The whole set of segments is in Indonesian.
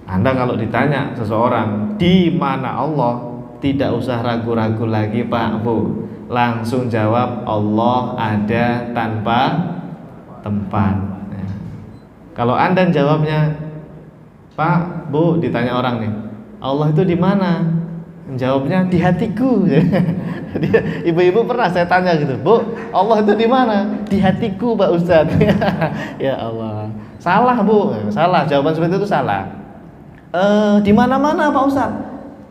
Anda kalau ditanya seseorang di mana Allah, tidak usah ragu-ragu lagi Pak Bu, langsung jawab Allah ada tanpa tempat. Ya. Kalau Anda jawabnya Pak Bu, ditanya orang nih, Allah itu di mana? Jawabnya di hatiku. Jadi ibu-ibu pernah saya tanya gitu, Bu, Allah itu di mana? Di hatiku Pak Ustadz. Ya Allah, salah Bu, salah, jawaban seperti itu salah. Di mana-mana Pak Ustadz.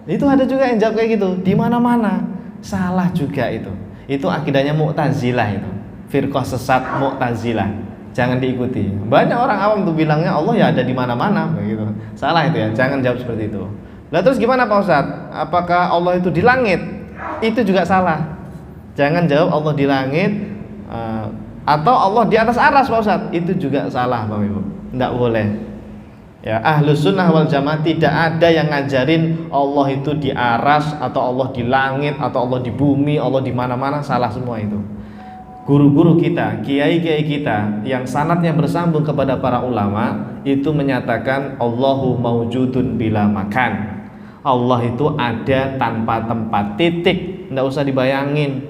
Itu ada juga yang jawab kayak gitu, di mana-mana. Salah juga itu. Itu akidahnya Mu'tazilah itu. Firqah sesat Mu'tazilah. Jangan diikuti. Banyak orang awam tuh bilangnya Allah ya ada di mana-mana begitu. Salah itu ya, jangan jawab seperti itu. Lah terus gimana Pak Ustadz? Apakah Allah itu di langit? Itu juga salah. Jangan jawab Allah di langit atau Allah di atas aras Pak Ustadz. Itu juga salah Bapak Ibu. Enggak boleh. Ya, Ahlus Sunnah wal Jamaah tidak ada yang ngajarin Allah itu di aras atau Allah di langit atau Allah di bumi, Allah di mana-mana, salah semua itu. Guru-guru kita, kiai-kiai kita yang sanadnya bersambung kepada para ulama itu menyatakan Allahu maujudun bila makan. Allah itu ada tanpa tempat, titik, enggak usah dibayangin.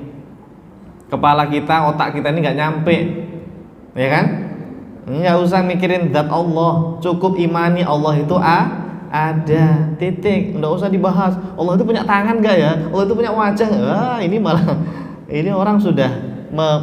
Kepala kita, otak kita ini enggak nyampe. Ya kan? Nggak usah mikirin zat Allah, cukup imani Allah itu ada, titik, nggak usah dibahas. Allah itu punya tangan nggak ya? Allah itu punya wajah? Ini malah ini orang sudah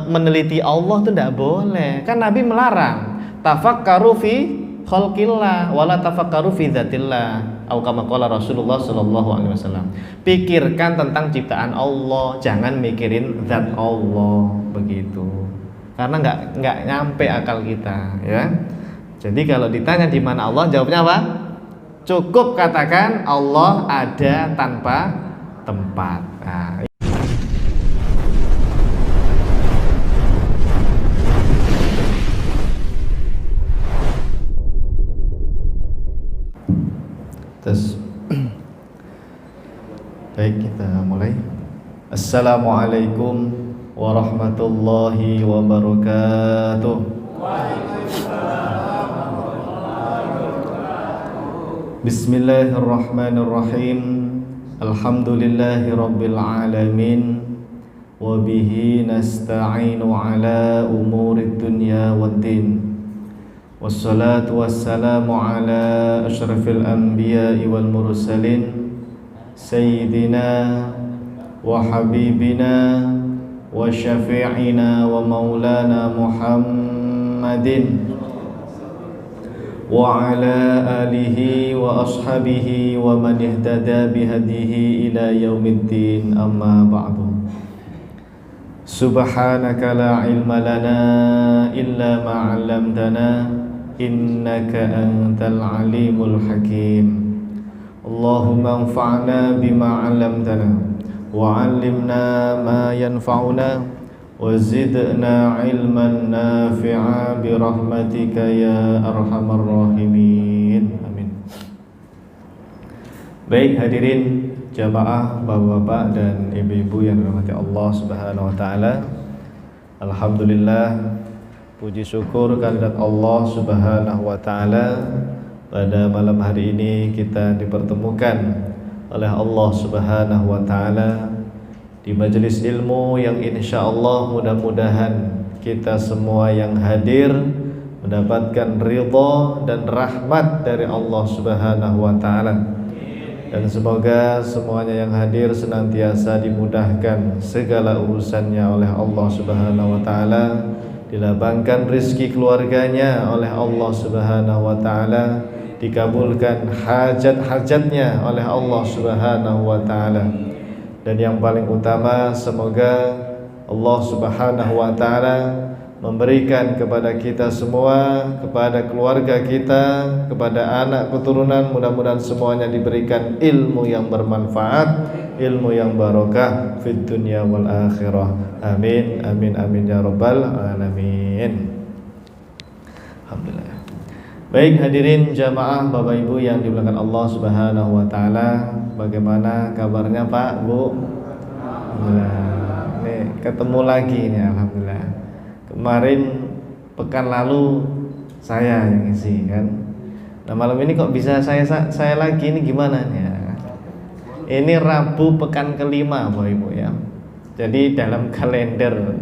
meneliti Allah itu nggak boleh. Kan Nabi melarang, tafakkaru fi khalqillah, wala tafakkaru fi dzatillah. Atau kama qala Rasulullah sallallahu alaihi wasallam. Pikirkan tentang ciptaan Allah, jangan mikirin zat Allah begitu. Karena nggak nyampe akal kita, ya. Jadi kalau ditanya di mana Allah, jawabnya apa? Cukup katakan Allah ada tanpa tempat. Nah, terus baik, kita mulai. Assalamualaikum warahmatullahi wabarakatuh. Bismillahirrahmanirrahim. Alhamdulillahi rabbil alamin. Wabihi nasta'inu ala umurid dunya waddin. Wassalatu wassalamu ala ashrafil anbiya'i wal mursalin Sayyidina wa habibina wa syafi'ina wa maulana Muhammadin wa ala alihi wa ashabihi wa man ihtada bihadihi ila yaumiddin, amma ba'du. Subhanaka la ilma lana illa ma 'allamtana innaka antal alimul hakim. Allahumma anfa'na bima 'allamtana wa'allimna ma yanfa'una wazidna ilman nafi'a birahmatika ya arhamar rahimin, amin. Baik hadirin jamaah, bapak-bapak dan ibu-ibu yang dirahmati Allah Subhanahu wa taala. Alhamdulillah, puji syukur kehadirat Allah Subhanahu wa taala, pada malam hari ini kita dipertemukan oleh Allah Subhanahu wa taala di majelis ilmu yang insyaallah mudah-mudahan kita semua yang hadir mendapatkan ridha dan rahmat dari Allah Subhanahu wa taala. Dan semoga semuanya yang hadir senantiasa dimudahkan segala urusannya oleh Allah Subhanahu wa taala, dilapangkan rezeki keluarganya oleh Allah Subhanahu wa taala, dikabulkan hajat-hajatnya oleh Allah Subhanahu wa taala. Dan yang paling utama, semoga Allah Subhanahu wa taala memberikan kepada kita semua, kepada keluarga kita, kepada anak keturunan, mudah-mudahan semuanya diberikan ilmu yang bermanfaat, ilmu yang barokah fid dunya wal akhirah. Amin amin amin ya rabbal alamin. Alhamdulillah. Baik hadirin jamaah Bapak Ibu yang dimuliakan Allah Subhanahu wa taala, bagaimana kabarnya Pak, Bu? Alhamdulillah. Nih ketemu lagi nih, alhamdulillah. Kemarin pekan lalu saya yang ngisi kan. Nah malam ini kok bisa saya lagi, ini gimana ya? Ini Rabu pekan kelima Bapak Ibu ya. Jadi dalam kalender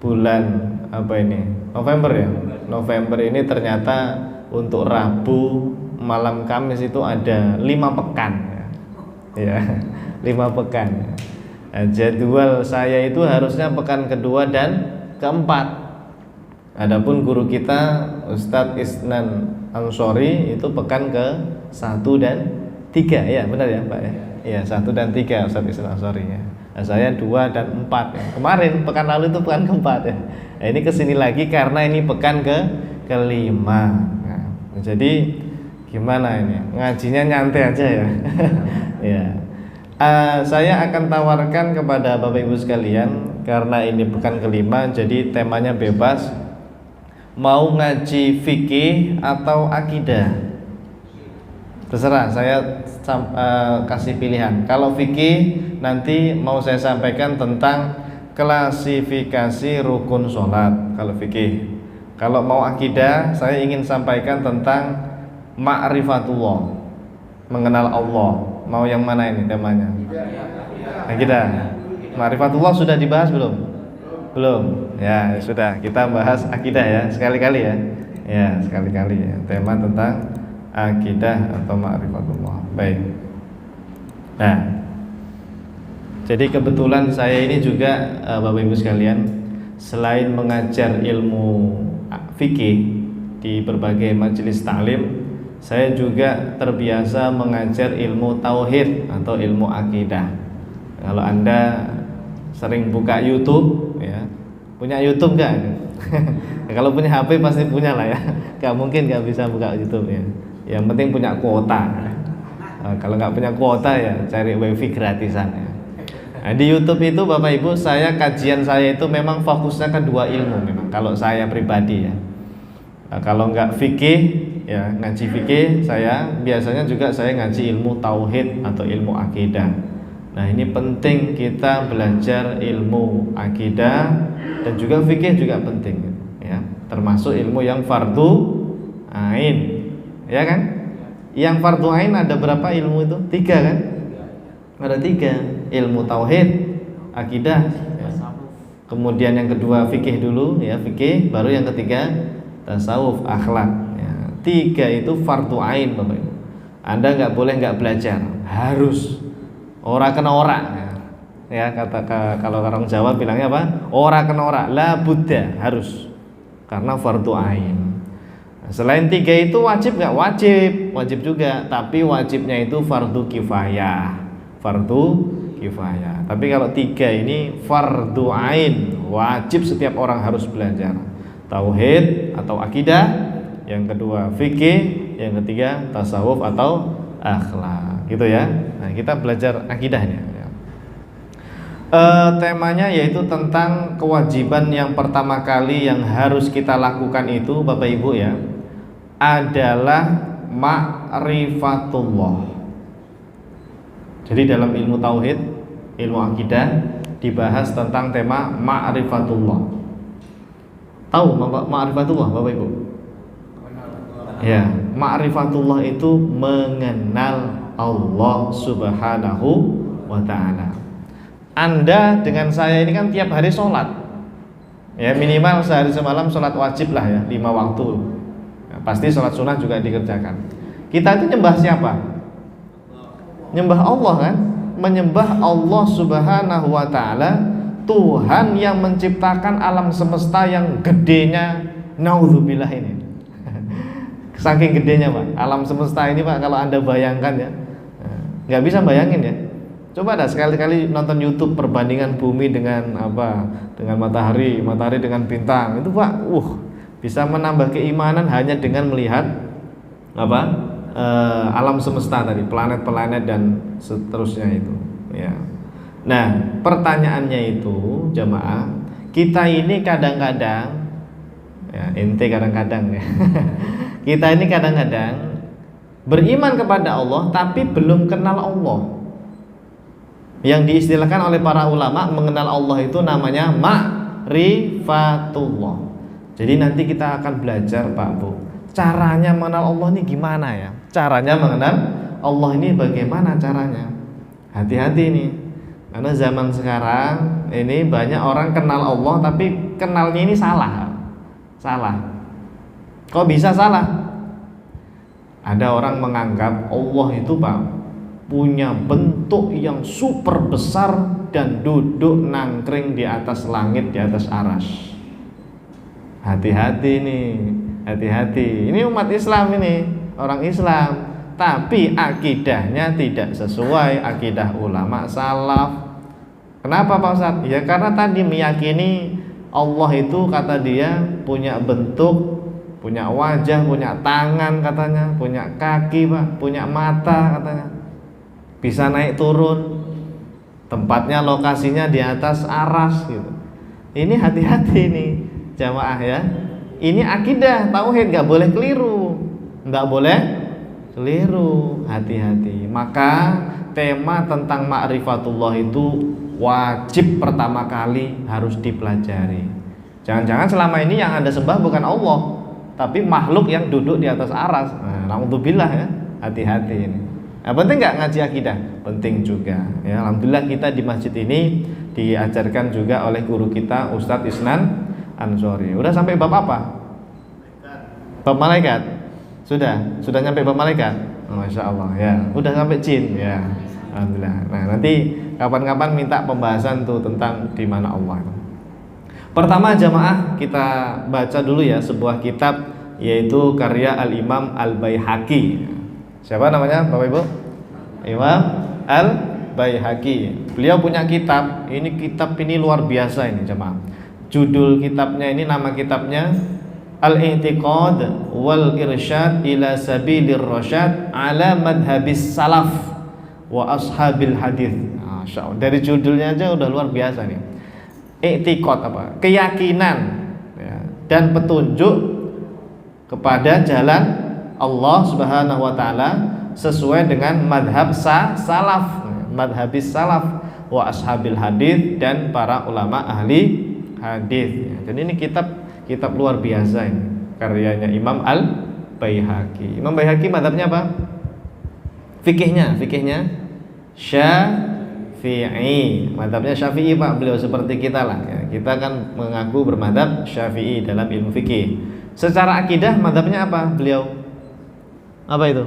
bulan apa ini? November ya. November ini ternyata untuk Rabu malam Kamis itu ada 5 pekan ya. 5 pekan. Nah, jadwal saya itu harusnya pekan kedua dan keempat. Adapun guru kita Ustadz Isnan Ansori itu pekan ke 1 dan 3 ya, benar ya Pak ya? Iya, 1 dan 3 Ustadz Isnan Ansori ya. Nah, saya 2 dan 4 ya. Kemarin pekan lalu itu pekan keempat ya. Nah, ini kesini lagi karena ini pekan kelima. Nah, jadi gimana ini? Ngajinya nyantai aja ya. Ya. Saya akan tawarkan kepada Bapak Ibu sekalian, karena ini pekan kelima, jadi temanya bebas. Mau ngaji fikih atau akidah, terserah, saya kasih pilihan. Kalau fikih nanti mau saya sampaikan tentang klasifikasi rukun sholat kalau fikih. Kalau mau akidah, saya ingin sampaikan tentang ma'rifatullah, mengenal Allah. Mau yang mana ini temanya? Akidah. Ma'rifatullah sudah dibahas belum? Belum. Ya, sudah. Kita bahas akidah ya, sekali-kali ya. Ya, sekali-kali ya. Tema tentang akidah atau ma'rifatullah. Baik. Nah, jadi kebetulan saya ini juga Bapak Ibu sekalian, selain mengajar ilmu fikih di berbagai majelis taklim, saya juga terbiasa mengajar ilmu tauhid atau ilmu akidah. Kalau Anda sering buka YouTube ya, punya YouTube nggak? Kalau punya HP pasti punya lah ya. Nggak mungkin nggak bisa buka YouTube ya. Yang penting punya kuota. Kalau nggak punya kuota ya cari wifi gratisan ya. Nah, di YouTube itu Bapak Ibu, kajian saya itu memang fokusnya ke 2 ilmu memang. Kalau saya pribadi ya. Nah, kalau nggak fikih ya, ngaji fikih, saya biasanya juga saya ngaji ilmu tauhid atau ilmu akidah. Nah, ini penting kita belajar ilmu akidah dan juga fikih juga penting ya. Termasuk ilmu yang fardu ain. Ya kan? Yang fardu ain ada berapa ilmu itu? 3 kan? Ada 3. Ilmu tauhid, akidah ya. Kemudian yang kedua fikih dulu ya, fikih, baru yang ketiga tasawuf, akhlak ya. 3 itu fardu ain Bapak Ibu. Anda nggak boleh nggak belajar, harus. Ora kena ora ya, kalau orang Jawa bilangnya apa? Ora kena ora, la buddha, harus, karena fardu ain. Nah, selain 3 itu wajib nggak? Wajib juga, tapi wajibnya itu fardu kifayah. Tapi kalau 3 ini fardu ain, wajib, setiap orang harus belajar. Tauhid atau akidah, yang kedua fikih, yang ketiga tasawuf atau akhlak, gitu ya. Nah, kita belajar akidahnya ya. Temanya yaitu tentang kewajiban yang pertama kali yang harus kita lakukan itu Bapak Ibu ya, adalah ma'rifatullah. Jadi dalam ilmu tauhid, ilmu akidah dibahas tentang tema ma'rifatullah. Tahu ma'rifatullah Bapak Ibu? Ya, ma'rifatullah itu mengenal Allah Subhanahu wa ta'ala. Anda dengan saya ini kan tiap hari sholat ya, minimal sehari semalam sholat wajib lah ya, 5 waktu ya, pasti sholat sunnah juga dikerjakan. Kita itu nyembah siapa? Nyembah Allah kan? Menyembah Allah Subhanahu wa ta'ala, Tuhan yang menciptakan alam semesta yang gedenya, naudzubillah ini. Saking gedenya Pak, alam semesta ini Pak, kalau Anda bayangkan ya, nggak bisa bayangin ya. Coba dah sekali-kali nonton YouTube perbandingan bumi dengan apa? Dengan matahari dengan bintang. Itu Pak, bisa menambah keimanan hanya dengan melihat apa? Alam semesta tadi, planet-planet dan seterusnya itu ya. Nah, pertanyaannya itu jamaah, kita ini kadang-kadang ya, ente kadang-kadang ya. Kita ini kadang-kadang beriman kepada Allah tapi belum kenal Allah. Yang diistilahkan oleh para ulama, mengenal Allah itu namanya ma'rifatullah. Jadi nanti kita akan belajar Pak Bu, caranya mengenal Allah ini gimana ya? Caranya mengenal Allah ini bagaimana caranya? Hati-hati nih. Karena zaman sekarang ini banyak orang kenal Allah tapi kenalnya ini salah. Salah. Kok bisa salah? Ada orang menganggap Allah itu Pak punya bentuk yang super besar dan duduk nangkring di atas langit, di atas aras. Hati-hati nih, hati-hati. Ini umat Islam ini, orang Islam, tapi akidahnya tidak sesuai akidah ulama salaf. Kenapa Pak Ustadz? Ya karena tadi meyakini Allah itu kata dia punya bentuk, punya wajah, punya tangan katanya, punya kaki Pak, punya mata katanya, bisa naik turun, tempatnya lokasinya di atas aras gitu. Ini hati-hati nih jamaah ya. Ini akidah tauhid, nggak boleh keliru, nggak boleh keliru, hati-hati. Maka tema tentang ma'rifatullah itu wajib pertama kali harus dipelajari. Jangan-jangan selama ini yang Anda sembah bukan Allah, tapi makhluk yang duduk di atas aras. Nah, alhamdulillah ya, hati-hati ini. Nah, penting nggak ngaji akidah? Penting juga. Ya, alhamdulillah kita di masjid ini diajarkan juga oleh guru kita Ustadz Isnan Ansori. Udah sampai bab apa? Bab malaikat. Sudah nyampe bab malaikat. Oh, Masya Allah ya. Udah sampai jin ya. Alhamdulillah. Nah, nanti kapan-kapan minta pembahasan tuh tentang di mana Allah. Pertama jamaah kita baca dulu ya sebuah kitab yaitu karya Al-Imam Al-Baihaqi. Siapa namanya Bapak Ibu? Imam Al-Baihaqi. Beliau punya kitab. Kitab ini luar biasa ini jamaah. Judul kitabnya ini, nama kitabnya Al-I'tiqad wal Irsyad ila Sabilir Rasyad ala Madhabis Salaf wa Ashabil Hadith. Dari judulnya aja udah luar biasa nih. I'tiqad apa? Keyakinan ya, dan petunjuk kepada jalan Allah Subhanahu wa taala sesuai dengan madhab salaf, madhabis salaf wa ashabil hadith, dan para ulama ahli hadith. Jadi ini kitab luar biasa ini, karyanya Imam Al-Baihaqi. Imam Baihaqi madhabnya apa? Fikihnya Syafi'i. Madhabnya Syafi'i Pak, beliau seperti kita lah ya. Kita kan mengaku bermadhab Syafi'i dalam ilmu fikih. Secara akidah madhabnya apa beliau? Apa itu?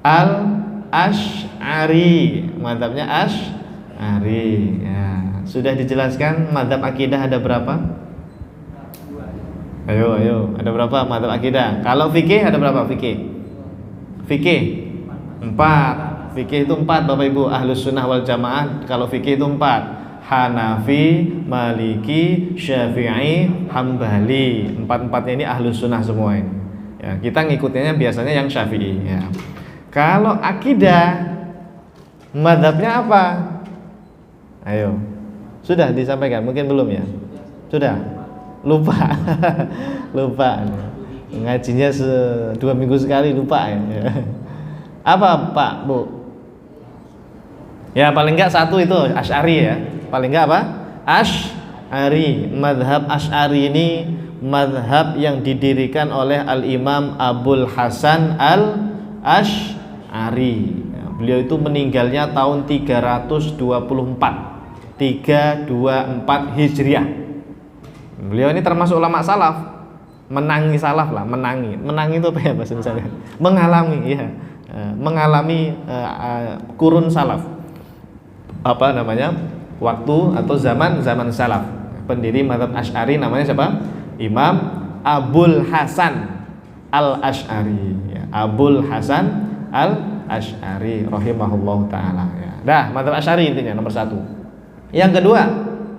Al-Asy'ari. Madhabnya Asy'ari ya. Sudah dijelaskan madhab akidah ada berapa? Ayo, ada berapa madhab akidah? Kalau fikih ada berapa fikih? 4. Fikih itu 4 Bapak Ibu, Ahlus Sunnah wal Jamaah. Kalau fikih itu 4, Hanafi, Maliki, Syafi'i, Hambali. 4-4-nya ini Ahlus Sunnah semua ini ya, kita ngikutinnya biasanya yang Syafi'i ya. Kalau akidah madhabnya apa? Ayo, sudah disampaikan? Mungkin belum ya? Sudah? Lupa lupa ngajinya 2 minggu sekali, lupa ya. Apa Pak Bu? Ya paling enggak satu itu Asy'ari ya. Paling enggak apa? Asy'ari. Madhab Asy'ari ini madhab yang didirikan oleh Al-Imam Abul Hasan Al-Asy'ari. Beliau itu meninggalnya tahun 324 Hijriah. Beliau ini termasuk ulama salaf, menangi salaf lah, menangi itu apa ya bahasa Indonesia? Mengalami ya, mengalami kurun salaf, apa namanya, waktu atau zaman salaf. Pendiri mazhab Asy'ari namanya siapa? Imam Abul Hasan Al-Asy'ari ya. Abul Hasan Al-Asy'ari rahimahullahu taala ya. Dah, mazhab Asy'ari intinya nomor 1. Yang kedua,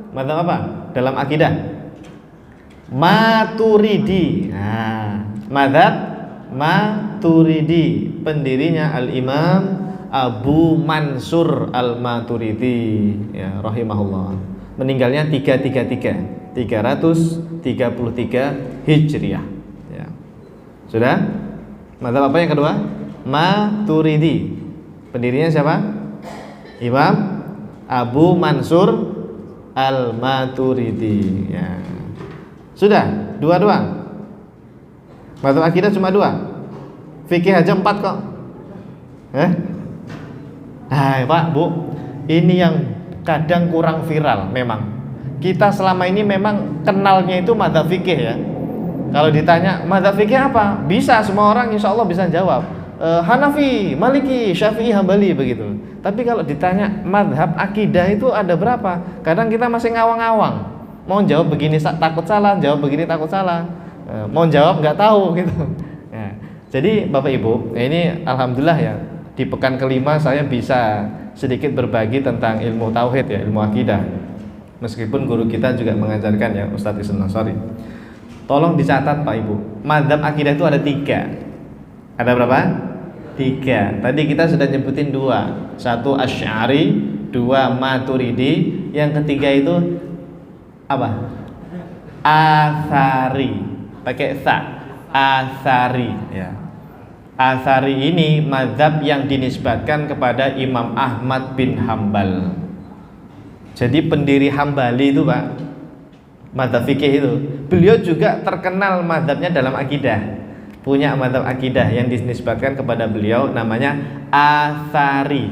mazhab apa? Dalam akidah Maturidi. Nah, mazhab Maturidi, pendirinya Al-Imam Abu Mansur Al-Maturidi ya, rahimahullah. Meninggalnya 333 Hijriah ya. Sudah? Mazhab apa yang kedua? Maturidi. Pendirinya siapa? Imam Abu Mansur Al-Maturidi ya. Sudah, 2 doang. Mazhab akidah cuma 2. Fikih aja 4 kok. Hai Pak, Bu, ini yang kadang kurang viral memang. Kita selama ini memang kenalnya itu mazhab fikih ya. Kalau ditanya mazhab fikih apa? Bisa semua orang insya Allah bisa jawab. Hanafi, Maliki, Syafi'i, Hambali begitu. Tapi kalau ditanya mazhab akidah itu ada berapa? Kadang kita masih ngawang-ngawang. Mau jawab begini takut salah, jawab begini takut salah. Mau jawab nggak tahu gitu. Ya. Jadi Bapak Ibu, ini alhamdulillah ya. Di pekan kelima saya bisa sedikit berbagi tentang ilmu tauhid ya, ilmu akidah. Meskipun guru kita juga mengajarkan ya, Ustadz Isn Nasari. Tolong dicatat Pak Ibu, mazhab akidah itu ada 3. Ada berapa? 3. Tadi kita sudah nyebutin 2. 1 Asy'ari, 2 Maturidi, yang ketiga itu apa? Atsari. Pakai sa. Atsari ya. Atsari ini mazhab yang dinisbatkan kepada Imam Ahmad bin Hambal. Jadi pendiri Hambali itu Pak, mazhab fikih itu. Beliau juga terkenal mazhabnya dalam akidah. Punya mazhab akidah yang dinisbatkan kepada beliau, namanya Atsari.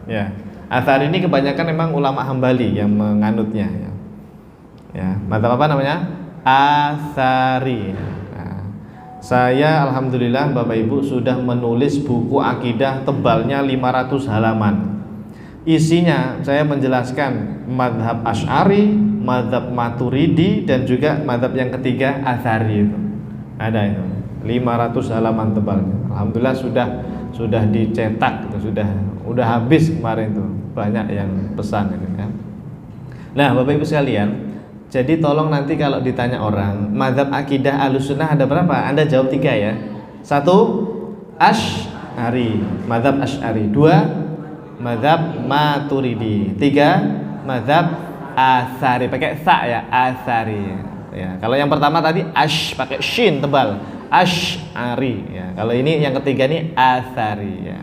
Ya, Atsari ini kebanyakan memang ulama Hambali yang menganutnya. Ya, mazhab apa namanya? Atsari. Saya alhamdulillah Bapak Ibu sudah menulis buku akidah tebalnya 500 halaman. Isinya saya menjelaskan mazhab Asy'ari, mazhab Maturidi, dan juga mazhab yang ketiga Atsari itu. Ada itu 500 halaman tebalnya. Alhamdulillah sudah dicetak itu, sudah habis kemarin itu. Banyak yang pesan itu kan. Nah, Bapak Ibu sekalian, jadi tolong nanti kalau ditanya orang mazhab akidah Ahlussunnah ada berapa? Anda jawab 3 ya. 1 Asy'ari, mazhab Asy'ari. 2 mazhab Maturidi. 3 mazhab Atsari. Pakai sa ya, Atsari. Ya, kalau yang pertama tadi pakai shin tebal, Asy'ari ya. Kalau ini yang ketiga nih Atsari ya.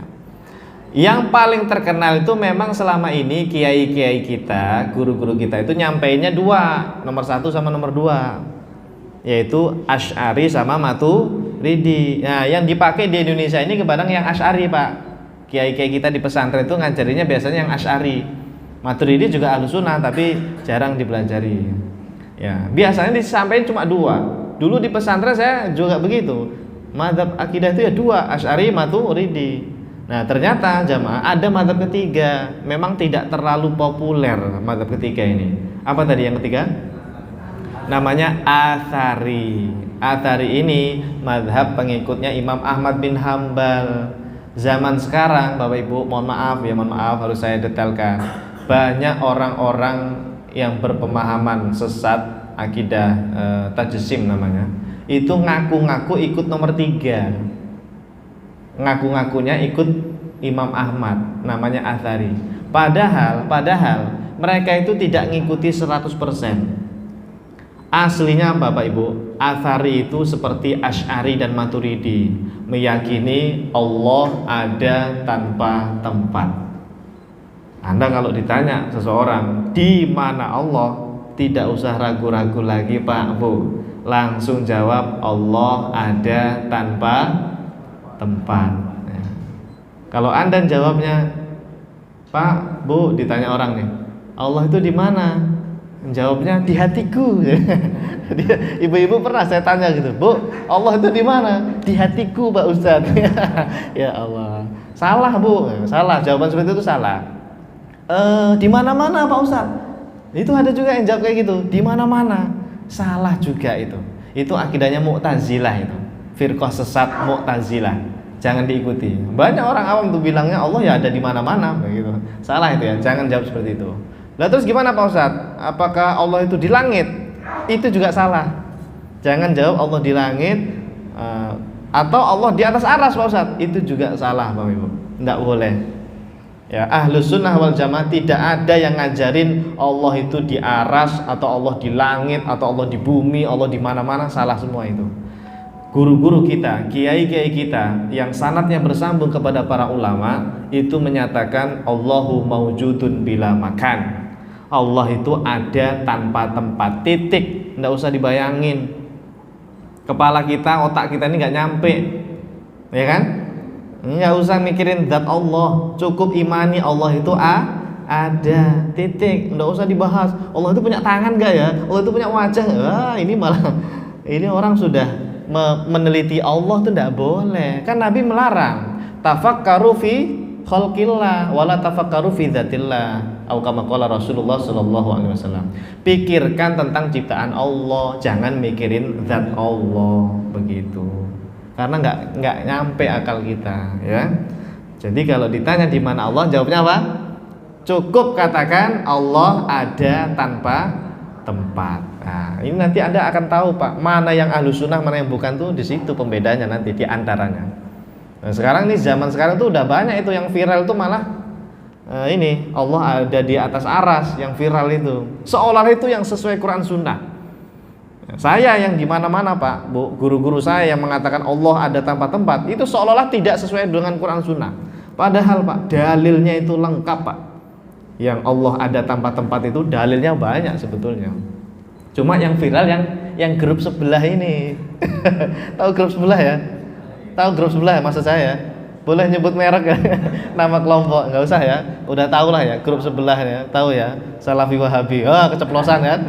Yang paling terkenal itu memang selama ini kiai-kiai kita, guru-guru kita itu nyampeinnya 2, nomor 1 sama nomor 2, yaitu Asy'ari sama Maturidi. Nah, yang dipakai di Indonesia ini kadang yang Asy'ari Pak. Kiai-kiai kita di pesantren itu ngajarinya biasanya yang Asy'ari. Maturidi juga Ahlussunnah tapi jarang dipelajari. Ya, biasanya disampaikan cuma 2. Dulu di pesantren saya juga begitu. Mazhab akidah itu ya 2, Asy'ari, Maturidi. Nah, ternyata jamaah ada mazhab ketiga, memang tidak terlalu populer mazhab ketiga ini. Apa tadi yang ketiga? Namanya Atsari. Atsari ini mazhab pengikutnya Imam Ahmad bin Hambal. Zaman sekarang Bapak Ibu, mohon maaf harus saya detailkan. Banyak orang-orang yang berpemahaman sesat akidah tajsim namanya. Itu ngaku-ngaku ikut nomor 3. Ngaku-ngakunya ikut Imam Ahmad, namanya Atsari. Padahal mereka itu tidak ngikuti 100%. Aslinya Bapak Ibu, Atsari itu seperti Asy'ari dan Maturidi, meyakini Allah ada tanpa tempat. Anda kalau ditanya seseorang di mana Allah, tidak usah ragu-ragu lagi Pak Bu, langsung jawab Allah ada tanpa tempat. Ya. Kalau Anda jawabnya Pak Bu, ditanya orang nih, Allah itu di mana? Jawabnya di hatiku. Jadi ibu-ibu pernah saya tanya gitu, Bu, Allah itu di mana? Di hatiku Pak Ustadz. Ya Allah, salah Bu, salah, jawaban seperti itu salah. Di mana-mana Pak Ustadz. Itu ada juga yang jawab kayak gitu, di mana-mana. Salah juga itu. Itu akidahnya Mu'tazilah itu. Firqah sesat Mu'tazilah. Jangan diikuti. Banyak orang awam tuh bilangnya Allah ya ada di mana-mana begitu. Salah itu ya, jangan jawab seperti itu. Lah terus gimana Pak Ustadz? Apakah Allah itu di langit? Itu juga salah. Jangan jawab Allah di langit atau Allah di atas aras Pak Ustadz. Itu juga salah Bapak Ibu. Enggak boleh. Ya, Ahlussunnah wal Jamaah tidak ada yang ngajarin Allah itu di aras atau Allah di langit atau Allah di bumi, Allah di mana-mana, salah semua itu. Guru-guru kita, kiai-kiai kita yang sanadnya bersambung kepada para ulama itu menyatakan Allahu maujudun bila makan. Allah itu ada tanpa tempat, titik, enggak usah dibayangin. Kepala kita, otak kita ini nggak nyampe, ya kan? Nggak usah mikirin zat Allah, cukup imani Allah itu ada, titik, nggak usah dibahas. Allah itu punya tangan nggak ya? Allah itu punya wajah? Ini malah ini orang sudah meneliti Allah itu nggak boleh. Kan Nabi melarang, tafakkaru fi khalqillah wala tafakkaru fi dzatillah. Atau kama qala Rasulullah sallallahu alaihi wasallam. Pikirkan tentang ciptaan Allah, jangan mikirin zat Allah, begitu. Karena nggak nyampe akal kita, ya. Jadi kalau ditanya di mana Allah, jawabnya apa? Cukup katakan Allah ada tanpa tempat. Nah, ini nanti Anda akan tahu, Pak, mana yang ahlus sunnah, mana yang bukan, tuh di situ pembedanya nanti di antaranya. Nah, sekarang nih zaman sekarang tuh udah banyak itu yang viral tuh malah ini Allah ada di atas aras, yang viral itu seolah itu yang sesuai Quran Sunnah. Saya yang di mana-mana, Pak, Bu, guru-guru saya yang mengatakan Allah ada tanpa tempat itu seolah-olah tidak sesuai dengan Quran Sunnah. Padahal, Pak, dalilnya itu lengkap, Pak. Yang Allah ada tanpa tempat itu dalilnya banyak sebetulnya. Cuma yang viral yang grup sebelah ini. Tahu grup sebelah ya? Tahu grup sebelah ya, maksud saya? Boleh nyebut merek ya? Nama kelompok, nggak usah ya. Udah tahu lah ya, grup sebelah ya, tahu ya. Salafi Wahabi. Keceplosan kan?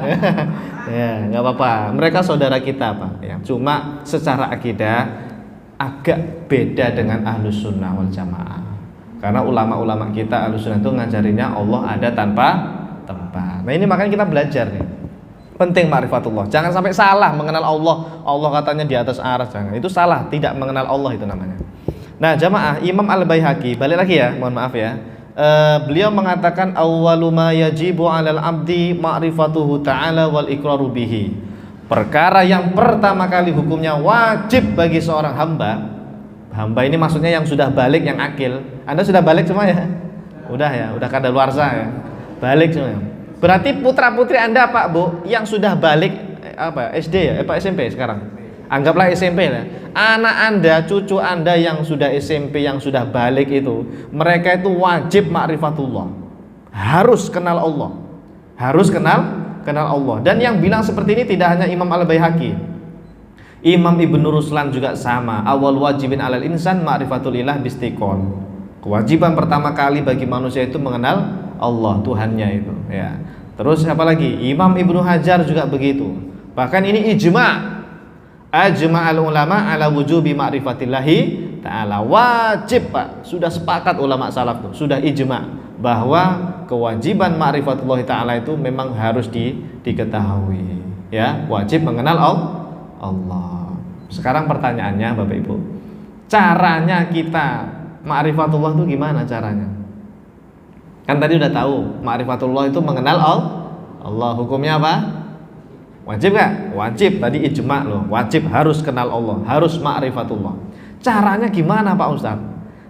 Ya, nggak apa-apa. Mereka saudara kita, Pak. Ya, cuma secara akidah agak beda dengan Ahlus Sunnah wal Jamaah. Karena ulama-ulama kita Ahlus Sunnah itu ngajarinya Allah ada tanpa tempat. Nah, ini makanya kita belajar nih. Penting ma'rifatullah. Jangan sampai salah mengenal Allah. Allah katanya di atas aras, jangan. Itu salah, tidak mengenal Allah itu namanya. Nah, jamaah, Imam Al-Baihaqi, balik lagi ya, mohon maaf ya. Beliau mengatakan awwalu ma yajibu 'alal 'abdi ma'rifatuhu ta'ala wal iqraru bihi. Perkara yang pertama kali hukumnya wajib bagi seorang hamba. Hamba ini maksudnya yang sudah balik, yang akil. Anda sudah balik semua ya? Udah ya, udah kadaluarsa ya. Balik semua. Berarti putra-putri Anda, Pak, Bu, yang sudah balik SD ya? Pak, SMP sekarang. Anggaplah SMP lah. Anak Anda, cucu Anda yang sudah SMP, yang sudah balik itu, mereka itu wajib ma'rifatullah. Harus kenal Allah. Harus kenal Allah. Dan yang bilang seperti ini tidak hanya Imam Al-Baihaqi. Imam Ibnu Ruslan juga sama. Awal wajibin 'alal insan ma'rifatul ilah bistiqon. Kewajiban pertama kali bagi manusia itu mengenal Allah, Tuhannya itu, ya. Terus apa lagi? Imam Ibnu Hajar juga begitu. Bahkan ini ijma'. Ajma'al ulama ala wujubi ma'rifatillahi ta'ala. Wajib, Pak. Sudah sepakat ulama salaf tuh, sudah ijma' bahwa kewajiban ma'rifatullah ta'ala itu memang harus diketahui, ya. Wajib mengenal Allah. Sekarang pertanyaannya, Bapak Ibu, caranya kita ma'rifatullah itu gimana caranya? Kan tadi udah tahu ma'rifatullah itu mengenal Allah. Hukumnya apa? Wajib gak? Wajib, tadi ijma' loh. Wajib, harus kenal Allah, harus ma'rifatullah. Caranya gimana, Pak Ustaz?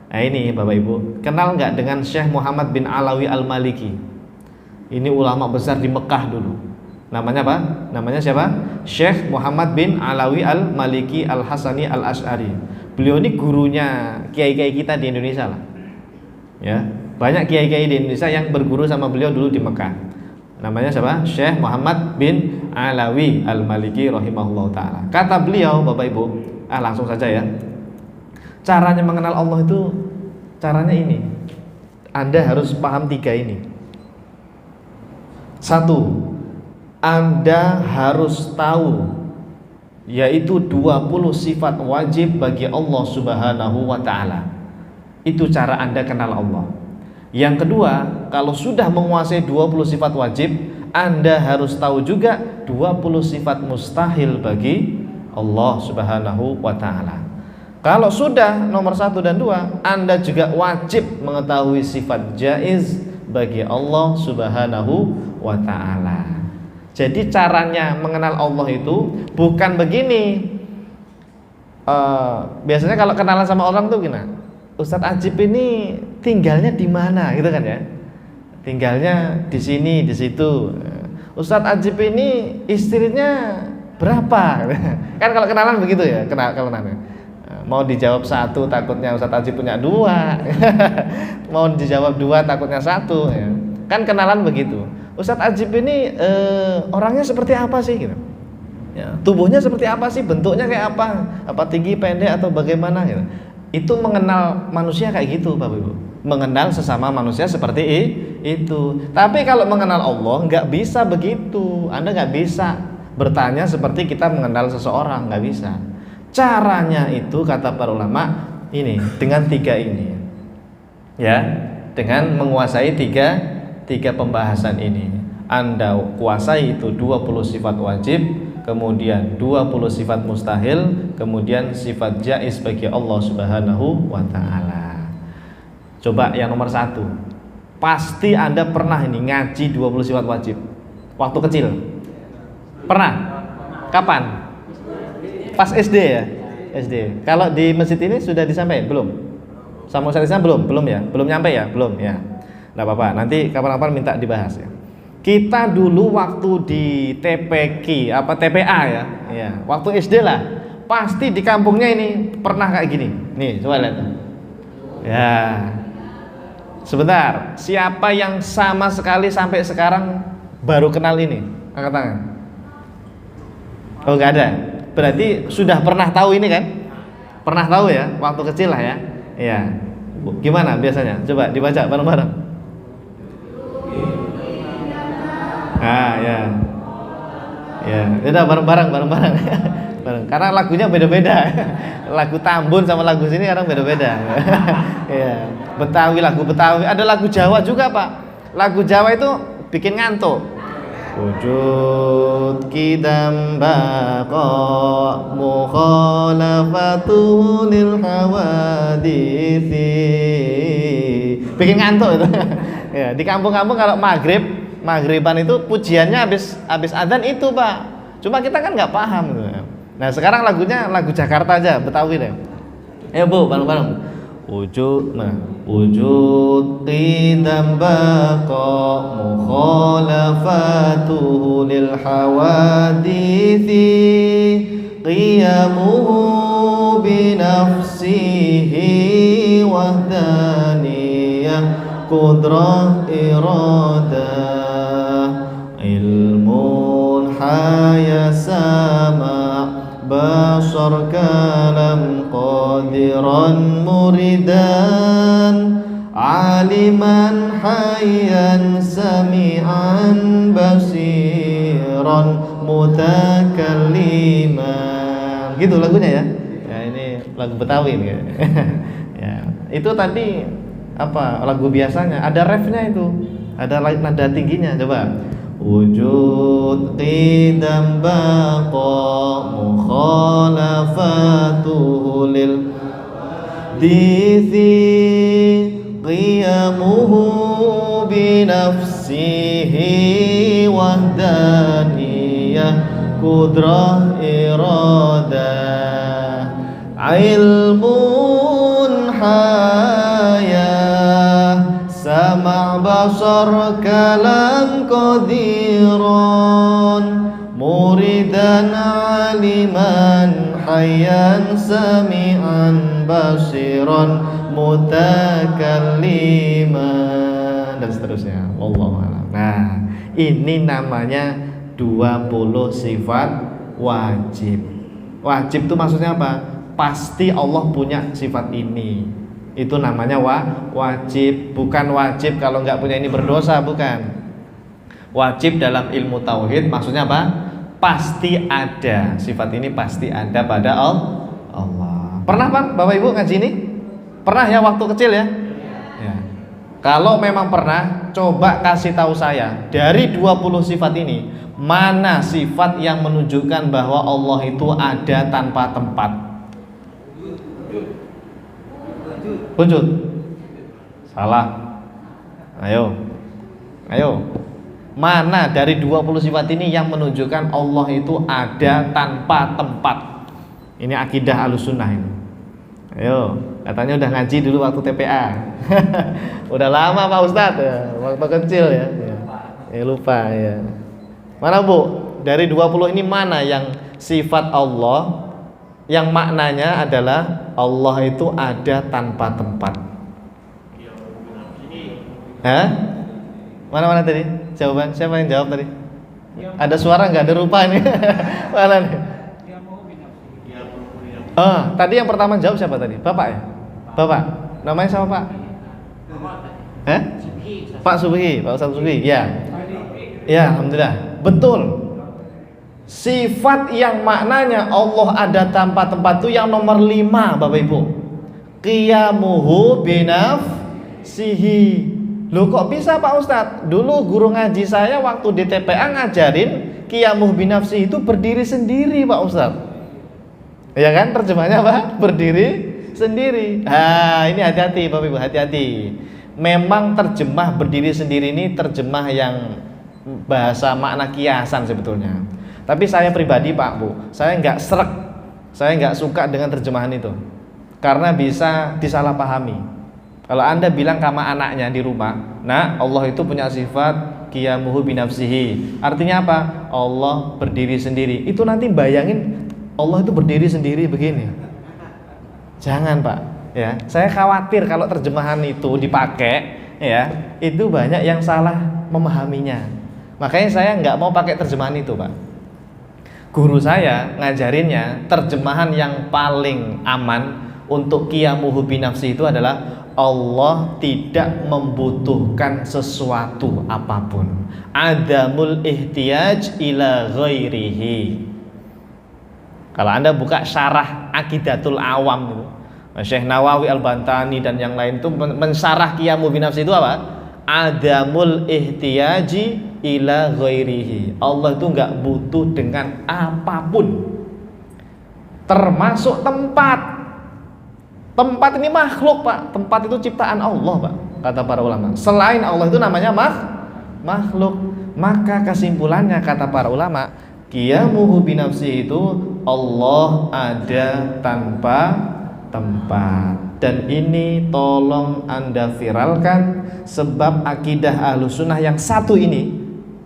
Nah ini Bapak Ibu, kenal gak dengan Syekh Muhammad bin Alawi Al-Maliki? Ini ulama besar di Mekah dulu. Namanya apa? Namanya siapa? Syekh Muhammad bin Alawi Al-Maliki Al-Hasani Al-Ash'ari. Beliau ini gurunya kiai-kiai kita di Indonesia lah, ya. Banyak kiai-kiai di Indonesia yang berguru sama beliau dulu di Mekah. Namanya siapa? Syekh Muhammad bin Alawi Al-Maliki rahimahullah ta'ala. Kata beliau, Bapak Ibu, langsung saja ya. Caranya mengenal Allah itu caranya ini. Anda harus paham 3 ini. 1, Anda harus tahu, yaitu 20 sifat wajib bagi Allah Subhanahu wa ta'ala. Itu cara Anda kenal Allah. Yang kedua, kalau sudah menguasai 20 sifat wajib, Anda harus tahu juga 20 sifat mustahil bagi Allah Subhanahu wa ta'ala. Kalau sudah nomor 1 dan 2, Anda juga wajib mengetahui sifat jaiz bagi Allah Subhanahu wa ta'ala. Jadi caranya mengenal Allah itu bukan begini. Biasanya kalau kenalan sama orang tuh gimana? Ustadz Ajib ini tinggalnya di mana, gitu kan ya? Tinggalnya di sini, di situ. Ustadz Ajib ini istrinya berapa? Kan kalau kenalan begitu ya, kenalan. Mau dijawab 1 takutnya Ustadz Ajib punya 2. Mau dijawab 2 takutnya 1 ya. Kan kenalan begitu. Ustadz Ajib ini orangnya seperti apa sih gitu? Ya, tubuhnya seperti apa sih? Bentuknya kayak apa? Apa tinggi, pendek atau bagaimana gitu. Itu mengenal manusia kayak gitu, Bapak Ibu. Mengenal sesama manusia seperti itu. Tapi kalau mengenal Allah nggak bisa begitu. Anda nggak bisa bertanya seperti kita mengenal seseorang, nggak bisa. Caranya itu kata para ulama ini dengan tiga ini, ya, dengan menguasai tiga pembahasan ini. Anda kuasai itu 20 sifat wajib, kemudian 20 sifat mustahil, kemudian sifat jaiz bagi Allah Subhanahu wa ta'ala. Coba yang nomor 1. Pasti Anda pernah ini ngaji 20 sifat wajib waktu kecil. Pernah? Kapan? Pas SD ya? SD. Kalau di masjid ini sudah disampaikan belum? Sama Ustaznya belum? Belum ya? Belum nyampe ya? Belum ya? Enggak apa-apa, nanti kapan-kapan minta dibahas ya. Kita dulu waktu di TPQ apa TPA ya, waktu SD lah, pasti di kampungnya ini pernah kayak gini. Nih, coba lihat. Ya, sebentar. Siapa yang sama sekali sampai sekarang baru kenal ini? Angkat tangan. Oh, nggak ada. Berarti sudah pernah tahu ini kan? Pernah tahu ya, waktu kecil lah ya. Iya. Gimana biasanya? Coba dibaca bareng-bareng. Ah ya, ya, udah bareng-bareng. Bareng. Karena lagunya beda-beda. Lagu Tambun sama lagu sini kadang beda-beda. Ya, Betawi, lagu Betawi. Ada lagu Jawa juga Pak. Lagu Jawa itu bikin ngantuk. Wujud kidam baqa mukhalafatu lil hawadisi. Bikin ngantuk itu. Ya, di kampung-kampung kalau maghriban itu pujiannya habis adzan itu Pak. Cuma kita kan nggak paham gitu. Nah sekarang lagunya lagu Jakarta aja, Betawi deh. Ayo Bu, bareng-bareng. Wujud qidam baqa mukhalafatuhu lil hawadisi qiyamuhu bi nafsihi wahdaniyah qudrah iradah ilmun haya sama basar kalam qadiran muridan aliman hayyan sami'an basiran mutakalliman. Gitu lagunya ya. Ya ini lagu Betawi nih. Ya, itu tadi apa lagu biasanya ada refnya itu, ada nada tingginya. Coba wujud qidam baqa mukhalafatuhu lil dithi qiyamuhu bi nafsihi wahdaniyah qudrah iradah ilmun hayah sama basar kalam qadiran muridan aliman hayyan sami'an basiran mutakalliman dan seterusnya. Wallahu a'lam. Nah, ini namanya 20 sifat wajib. Wajib itu maksudnya apa? Pasti Allah punya sifat ini. Itu namanya wajib. Bukan wajib kalau nggak punya ini berdosa, bukan. Wajib dalam ilmu tauhid maksudnya apa? Pasti ada. Sifat ini pasti ada pada Allah. Pernah Pak, Bapak Ibu ngaji ini? Pernah ya waktu kecil ya? Ya. Kalau memang pernah, coba kasih tahu saya dari 20 sifat ini, mana sifat yang menunjukkan bahwa Allah itu ada tanpa tempat? Wujud. Salah. Ayo. Mana dari 20 sifat ini yang menunjukkan Allah itu ada tanpa tempat? Ini akidah Ahlussunnah ini. Ayo, katanya udah ngaji dulu waktu TPA. Udah lama Pak Ustadz ya, waktu kecil ya. Lupa ya. Mana Bu? Dari 20 ini mana yang sifat Allah yang maknanya adalah Allah itu ada tanpa tempat? Hah? Mana tadi? Jawaban siapa yang jawab tadi? Ada suara nggak ada rupa ini. Mana nih? Oh, tadi yang pertama jawab siapa tadi? Bapak ya? Bapak. Namanya siapa Pak? Pak Subhi, Pak Ustadz Subhi. Ya. Ya, alhamdulillah. Betul. Sifat yang maknanya Allah ada tanpa tempat itu yang nomor 5, Bapak Ibu. Qiyamuhu binafsihi. Loh kok bisa Pak Ustadz? Dulu guru ngaji saya waktu di TPA ngajarin qiyamuhu binafsihi itu berdiri sendiri Pak Ustadz. Ya kan terjemahnya apa? Berdiri sendiri. Ini hati-hati Bapak Ibu, hati-hati. Memang terjemah berdiri sendiri ini terjemah yang bahasa makna kiasan sebetulnya. Tapi saya pribadi Pak Bu, saya nggak srek, saya nggak suka dengan terjemahan itu karena bisa disalahpahami. Kalau Anda bilang sama anaknya di rumah, nah Allah itu punya sifat qiyamuhu binafsihi, artinya apa? Allah berdiri sendiri. Itu nanti bayangin Allah itu berdiri sendiri begini. Jangan Pak, ya. Saya khawatir kalau terjemahan itu dipakai, ya, itu banyak yang salah memahaminya. Makanya saya nggak mau pakai terjemahan itu Pak. Guru saya ngajarinnya terjemahan yang paling aman untuk qiyamuhu binafsi itu adalah Allah tidak membutuhkan sesuatu apapun. Adamul ihtiyaj ila ghairihi. Kalau Anda buka syarah Aqidatul Awam itu, Syekh Nawawi Al-Bantani dan yang lain itu mensyarah qiyamuhu binafsi itu apa? Adamul ihtiyaji ila ghairihi. Allah itu enggak butuh dengan apapun, termasuk tempat. Tempat ini makhluk Pak. Tempat itu ciptaan Allah Pak, kata para ulama. Selain Allah itu namanya makhluk. Maka kesimpulannya kata para ulama, qiyamuhu binafsi itu Allah ada tanpa tempat. Dan ini tolong Anda viralkan, sebab akidah Ahlussunnah yang satu ini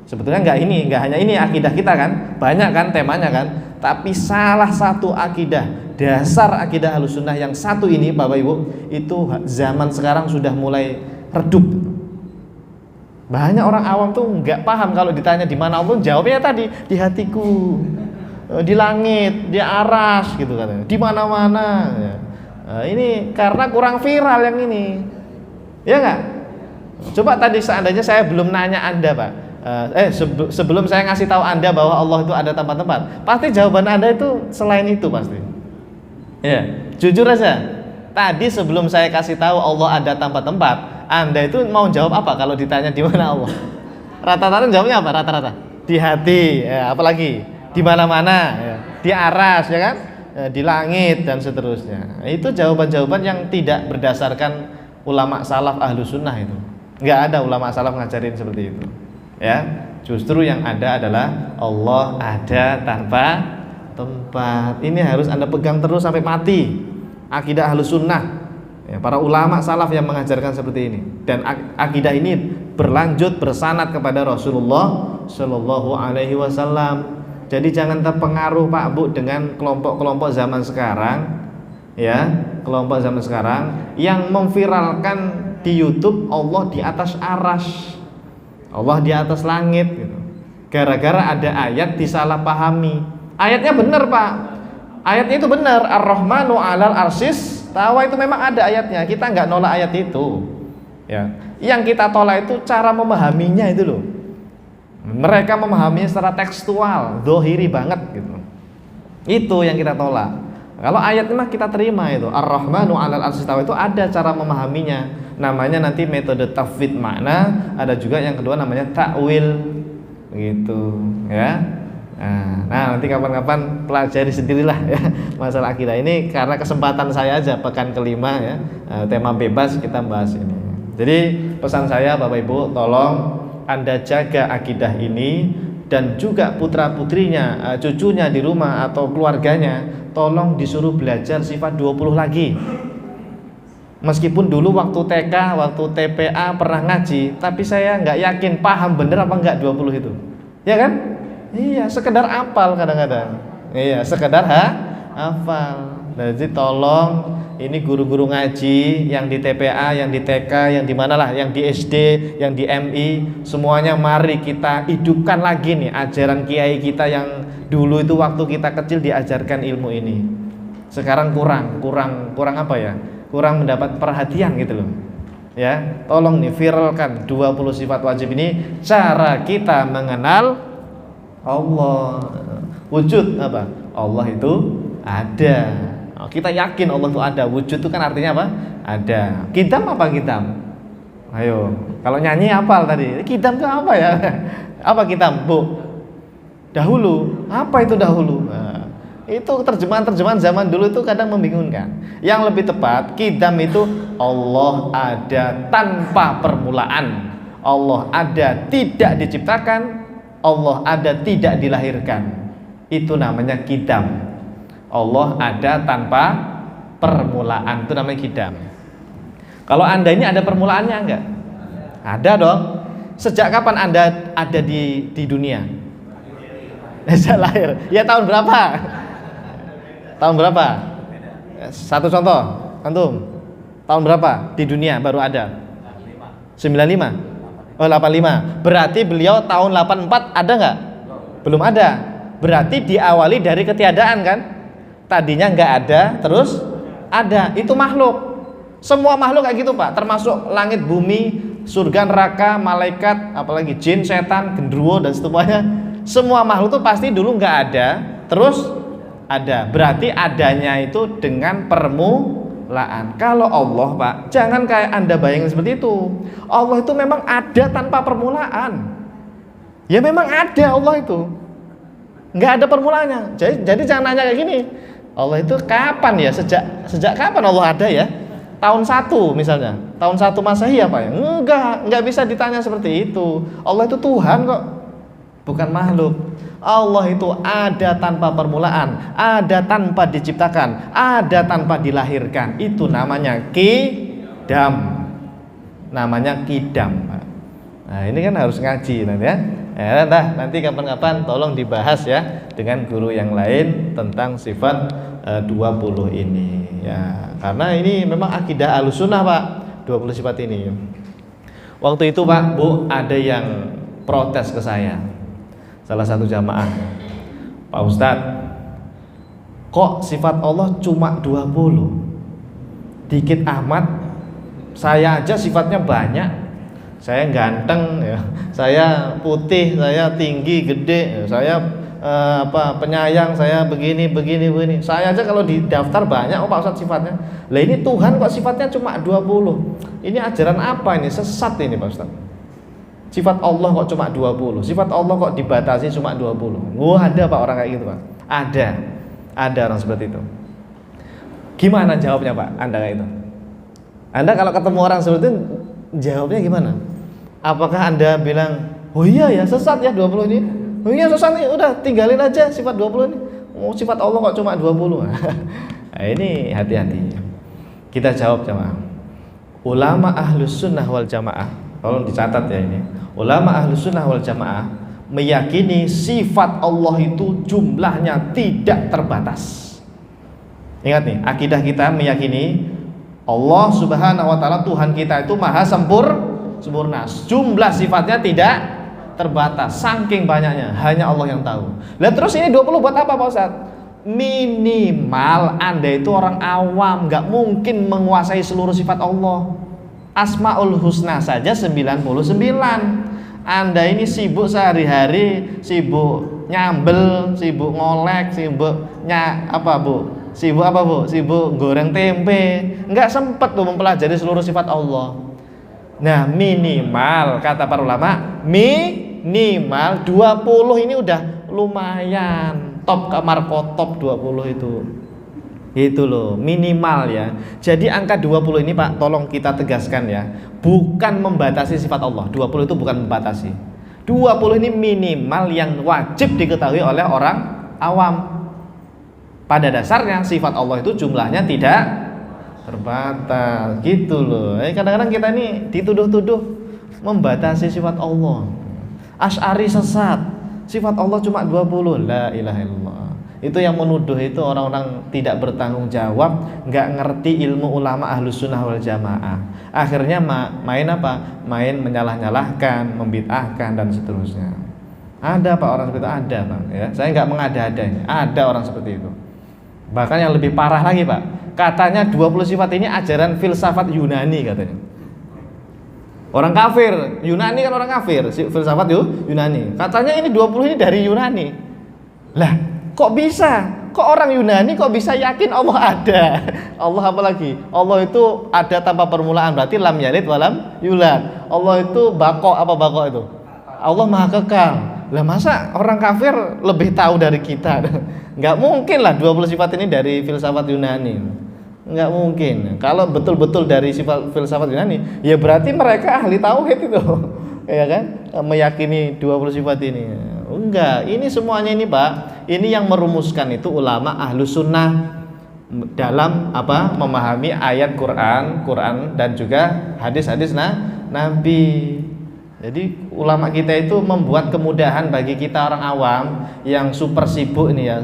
sebetulnya nggak hanya ini akidah kita kan, banyak kan temanya kan, tapi salah satu akidah dasar akidah Ahlussunnah yang satu ini Bapak Ibu, itu zaman sekarang sudah mulai redup. Banyak orang awam tuh nggak paham kalau ditanya di mana Allah, jawabnya tadi di hatiku, di langit, di aras gitu katanya, di mana-mana. Ini karena kurang viral yang ini, ya nggak? Coba tadi seandainya saya belum nanya Anda Pak, sebelum saya ngasih tahu Anda bahwa Allah itu ada tempat-tempat, pasti jawaban Anda itu selain itu pasti. Ya, jujur aja. Tadi sebelum saya kasih tahu Allah ada tempat-tempat, Anda itu mau jawab apa kalau ditanya di mana Allah? Rata-rata jawabnya apa? Rata-rata di hati, ya, apalagi di mana-mana, ya, di aras, ya kan, ya, di langit dan seterusnya. Itu jawaban-jawaban yang tidak berdasarkan ulama salaf Ahlussunnah itu. Nggak ada ulama salaf ngajarin seperti itu. Ya, justru yang ada adalah Allah ada tanpa tempat. Ini harus Anda pegang terus sampai mati. Akidah Ahlussunnah, ya, para ulama salaf yang mengajarkan seperti ini. Dan akidah ini berlanjut bersanad kepada Rasulullah Shallallahu Alaihi Wasallam. Jadi jangan terpengaruh Pak Bu dengan kelompok-kelompok zaman sekarang, ya, kelompok zaman sekarang yang memviralkan di YouTube Allah di atas aras, Allah di atas langit, gitu. Gara-gara ada ayat disalahpahami. Ayatnya benar Pak, ayatnya itu benar, Ar-Rahmanu 'alal arsis tawa, itu memang ada ayatnya. Kita nggak nolak ayat itu, ya. Yang kita tolak itu cara memahaminya itu loh. Mereka memahaminya secara tekstual, dohiri banget gitu. Itu yang kita tolak. Kalau ayat mah kita terima itu, Ar-Rahmanu 'alal arsis tawa, itu ada cara memahaminya. Namanya nanti metode tafwid makna, ada juga yang kedua namanya takwil, begitu, ya. Nah, nanti kapan-kapan pelajari sendirilah ya masalah akidah ini, karena kesempatan saya aja pekan kelima ya, tema bebas kita bahas ini. Jadi pesan saya Bapak Ibu, tolong Anda jaga akidah ini, dan juga putra-putrinya, cucunya di rumah atau keluarganya, tolong disuruh belajar sifat 20 lagi. Meskipun dulu waktu TK, waktu TPA pernah ngaji, tapi saya nggak yakin paham bener apa enggak 20 itu, ya kan? Iya, sekedar hafal kadang-kadang. Iya, sekedar hafal. Jadi tolong ini guru-guru ngaji yang di TPA, yang di TK, yang di mana lah, yang di SD, yang di MI, semuanya mari kita hidupkan lagi nih ajaran kiai kita yang dulu itu waktu kita kecil diajarkan ilmu ini. Sekarang kurang apa ya? Kurang mendapat perhatian gitu loh. Ya, tolong nih viralkan 20 sifat wajib ini, cara kita mengenal Allah. Wujud apa? Allah itu ada. Kita yakin Allah itu ada. Wujud itu kan artinya apa? Ada. Kidam apa kidam? Ayo, kalau nyanyi hafal tadi. Kidam itu apa ya? Apa kidam, Bu? Dahulu. Apa itu dahulu? Nah, itu terjemahan-terjemahan zaman dulu itu kadang membingungkan. Yang lebih tepat, kidam itu Allah ada tanpa permulaan. Allah ada tidak diciptakan. Allah ada tidak dilahirkan. Itu namanya kidam. Allah ada tanpa permulaan, itu namanya kidam. Kalau Anda ini ada permulaannya enggak? Ada dong. Sejak kapan Anda ada di dunia? Sejak lahir. Ya tahun berapa? Tahun berapa? Satu contoh, antum. Tahun berapa di dunia baru ada? 95. Oh 85. Berarti beliau tahun 84 ada enggak? Belum ada. Berarti diawali dari ketiadaan kan? Tadinya nggak ada, terus ada. Itu makhluk. Semua makhluk kayak gitu Pak, termasuk langit, bumi, surga, neraka, malaikat, apalagi jin, setan, genderuwo dan semuanya. Semua makhluk itu pasti dulu nggak ada, terus ada. Berarti adanya itu dengan permulaan. Kalau Allah Pak, jangan kayak Anda bayangin seperti itu. Allah itu memang ada tanpa permulaan. Ya memang ada Allah itu. Nggak ada permulaannya. Jadi jangan nanya kayak gini. Allah itu kapan ya? Sejak kapan Allah ada ya? Tahun 1 misalnya. Tahun 1 Masehi apa ya? Enggak bisa ditanya seperti itu. Allah itu Tuhan kok. Bukan makhluk. Allah itu ada tanpa permulaan, ada tanpa diciptakan, ada tanpa dilahirkan. Itu namanya kidam. Namanya kidam. Nah, ini kan harus ngaji nanti ya. Nanti kapan-kapan tolong dibahas ya dengan guru yang lain tentang sifat 20 ini ya. Karena ini memang akidah Ahlussunnah Pak, 20 sifat ini. Waktu itu Pak, Bu, ada yang protes ke saya. Salah satu jamaah. Pak Ustadz, kok sifat Allah cuma 20? Dikit amat. Saya aja sifatnya banyak. Saya ganteng ya, saya putih, saya tinggi, gede, saya penyayang, saya begini. Saya aja kalau di daftar banyak Pak Ustadz sifatnya. Lah ini Tuhan kok sifatnya cuma 20. Ini ajaran apa ini? Sesat ini Pak Ustadz. Sifat Allah kok cuma 20. Sifat Allah kok dibatasi cuma 20. Ada Pak orang kayak gitu Pak. Ada orang seperti itu. Gimana jawabnya Pak Anda kayak itu? Anda kalau ketemu orang seperti itu jawabnya gimana? Apakah Anda bilang, oh iya ya sesat ya 20 ini? Oh iya sesat nih, udah tinggalin aja sifat 20 ini. Sifat Allah kok cuma 20. Nah, ini hati-hati. Kita jawab jamaah. Ulama Ahlus Sunnah wal Jamaah, tolong dicatat ya ini. Ulama Ahlus Sunnah wal Jamaah meyakini sifat Allah itu jumlahnya tidak terbatas. Ingat nih, akidah kita meyakini Allah Subhanahu wa taala Tuhan kita itu maha sempurna. Jumlah sifatnya tidak terbatas, saking banyaknya hanya Allah yang tahu. Lah terus ini 20 buat apa Pak Ustaz? Minimal Anda itu orang awam, nggak mungkin menguasai seluruh sifat Allah. Asmaul Husna saja 99. Anda ini sibuk sehari-hari, sibuk nyambel, sibuk ngolek, sibuk Sibuk goreng tempe. Enggak sempat tuh mempelajari seluruh sifat Allah. Nah, minimal kata para ulama, minimal 20 ini udah lumayan. Top kamar top 20 itu. Itu loh, minimal ya. Jadi angka 20 ini Pak, tolong kita tegaskan ya. Bukan membatasi sifat Allah. 20 itu bukan membatasi. 20 ini minimal yang wajib diketahui oleh orang awam. Pada dasarnya sifat Allah itu jumlahnya tidak terbatas gitu loh. Kadang-kadang kita ini dituduh-tuduh membatasi sifat Allah. Asy'ari sesat. Sifat Allah cuma 20. La ilaha illallah. Itu yang menuduh itu orang-orang tidak bertanggung jawab, nggak ngerti ilmu ulama Ahlus Sunnah wal Jamaah. Akhirnya main apa? Main menyalah-nyalahkan, membid'ahkan dan seterusnya. Ada Pak orang seperti itu, ada Pak ya. Saya nggak mengada-ada ini. Ada orang seperti itu. Bahkan yang lebih parah lagi Pak. Katanya 20 sifat ini ajaran filsafat Yunani katanya. Orang kafir, Yunani kan orang kafir, filsafat Yunani. Katanya ini 20 ini dari Yunani. Lah, kok bisa? Kok orang Yunani kok bisa yakin Allah ada? Allah apa lagi? Allah itu ada tanpa permulaan, berarti lam yalid walam yulad. Allah itu bako, apa bako itu? Allah maha kekal. Lah masa orang kafir lebih tahu dari kita? Nggak mungkin lah 20 sifat ini dari filsafat Yunani. Nggak mungkin. Kalau betul-betul dari sifat filsafat Yunani, ya berarti mereka ahli tauhid itu. Ya kan? Meyakini 20 sifat ini. Enggak, ini semuanya ini Pak. Ini yang merumuskan itu ulama Ahlus Sunnah dalam apa? Memahami ayat Quran dan juga hadis-hadis Nabi. Jadi ulama kita itu membuat kemudahan bagi kita orang awam yang super sibuk ini ya.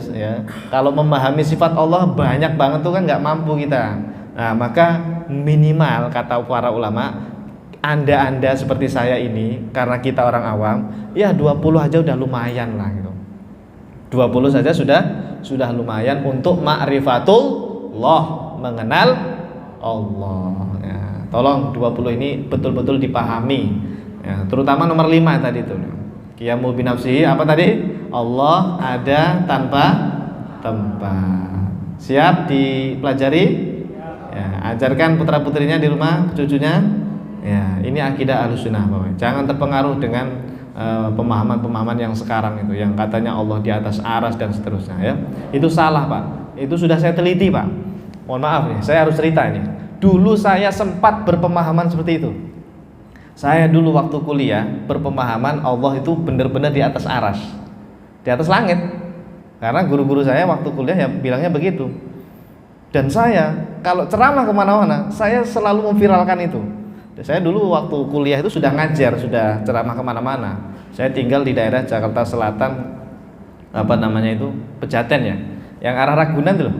Kalau memahami sifat Allah banyak banget tuh kan nggak mampu kita. Nah maka minimal kata para ulama, anda seperti saya ini karena kita orang awam, ya 20 aja udah lumayan lah gitu. 20 saja sudah lumayan untuk ma'rifatullah, mengenal Allah. Ya, tolong 20 ini betul-betul dipahami. Ya, terutama nomor 5 tadi itu. Qiyamu binafsihi apa tadi? Allah ada tanpa tempat. Siap dipelajari? Ya, ajarkan putra-putrinya di rumah, cucunya. Ya, ini akidah Ahlussunnah Bapak. Jangan terpengaruh dengan pemahaman-pemahaman yang sekarang itu, yang katanya Allah di atas aras dan seterusnya ya. Itu salah Pak. Itu sudah saya teliti Pak. Mohon maaf nih, saya harus cerita ini. Dulu saya sempat berpemahaman seperti itu. Saya dulu waktu kuliah berpemahaman Allah itu benar-benar di atas aras, di atas langit. Karena guru-guru saya waktu kuliah ya bilangnya begitu. Dan saya kalau ceramah kemana-mana, saya selalu memviralkan itu. Dan saya dulu waktu kuliah itu sudah ngajar, sudah ceramah kemana-mana. Saya tinggal di daerah Jakarta Selatan, apa namanya itu, Pejaten ya, yang arah Ragunan tuh.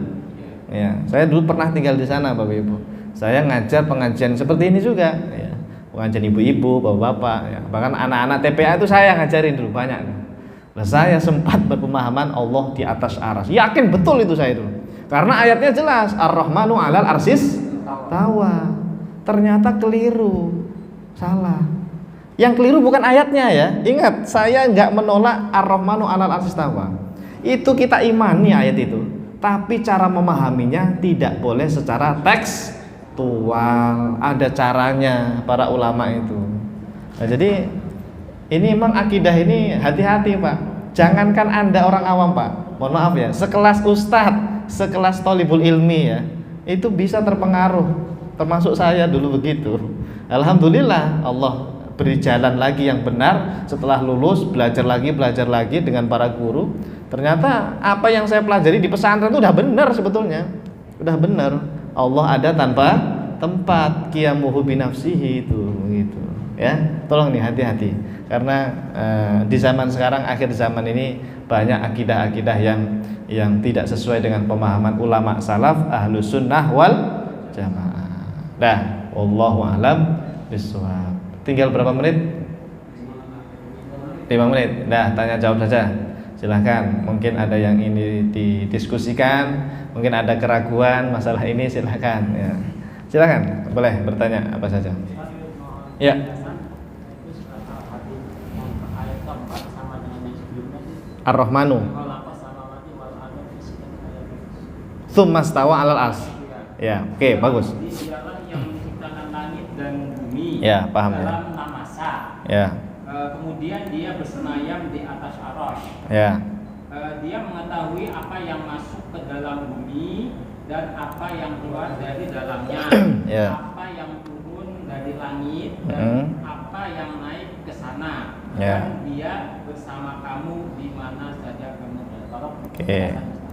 Ya, saya dulu pernah tinggal di sana Bapak Ibu. Saya ngajar pengajian seperti ini juga. Ya. Pengajian ibu-ibu, bapak-bapak, ya. Bahkan anak-anak TPA itu saya ngajarin dulu banyak. Nah, saya sempat berpemahaman Allah di atas aras. Yakin betul itu saya dulu. Karena ayatnya jelas, Ar-Rahmanu 'alal arsis tawa. Ternyata keliru, salah. Yang keliru bukan ayatnya ya. Ingat, saya nggak menolak Ar-Rahmanu 'alal arsis tawa. Itu kita imani ayat itu. Tapi cara memahaminya tidak boleh secara teks. Ada caranya para ulama itu. Nah, jadi ini memang akidah ini hati-hati Pak. Jangankan Anda orang awam Pak, mohon maaf ya, sekelas ustadz, sekelas thalibul ilmi ya, itu bisa terpengaruh. Termasuk saya dulu begitu. Alhamdulillah Allah beri jalan lagi yang benar. Setelah lulus belajar lagi dengan para guru. Ternyata apa yang saya pelajari di pesantren itu udah benar sebetulnya. Udah benar. Allah ada tanpa tempat, qiyamuhu binafsihi itu gitu ya. Tolong nih hati-hati karena di zaman sekarang, akhir zaman ini banyak akidah-akidah yang tidak sesuai dengan pemahaman ulama salaf Ahlus Sunnah wal Jamaah. Dah, wallahu a'lam bishawab. Tinggal berapa menit? 5 menit. Dah, tanya jawab saja. Silahkan, mungkin ada yang ini didiskusikan, mungkin ada keraguan masalah ini, silahkan ya. Silahkan, boleh bertanya apa saja. Ya. Ar-Rahmanu tsumma stawa 'alal ars. Ya, oke, bagus. Dialah yang menciptakan langit dan bumi. Ya, paham ya. Dalam namasa. Ya. Kemudian dia bersemayam di atas arasy. Ya. Dia mengetahui apa yang masuk ke dalam bumi dan apa yang keluar dari dalamnya. Ya. Apa yang turun dari langit dan apa yang naik ke sana. Ya. Dan dia bersama kamu di mana saja kamu berada. Oke.